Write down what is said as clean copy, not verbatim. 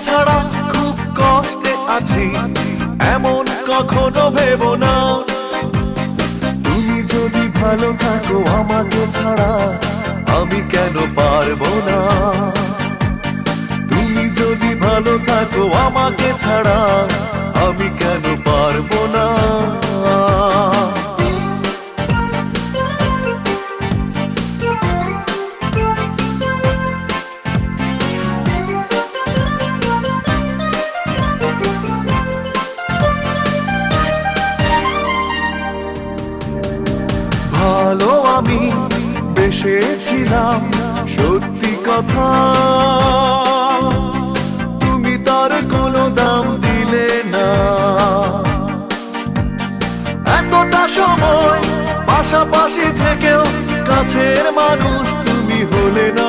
ছাড়া খুব কষ্টে আছি, এমন কখনো ভেবো না। তুমি যদি ভালো থাকো আমাকে ছাড়া, আমি কেন পারবো না? তুমি যদি ভালো থাকো আমাকে ছাড়া, আমি কেন পারবো না? ভালো আমি বেসেছিলাম, সত্যি কথা, তুমি তার কোনো দাম দিলে না। এতটা সময় পাশাপাশি থেকেও কাছের মানুষ তুমি হলে না।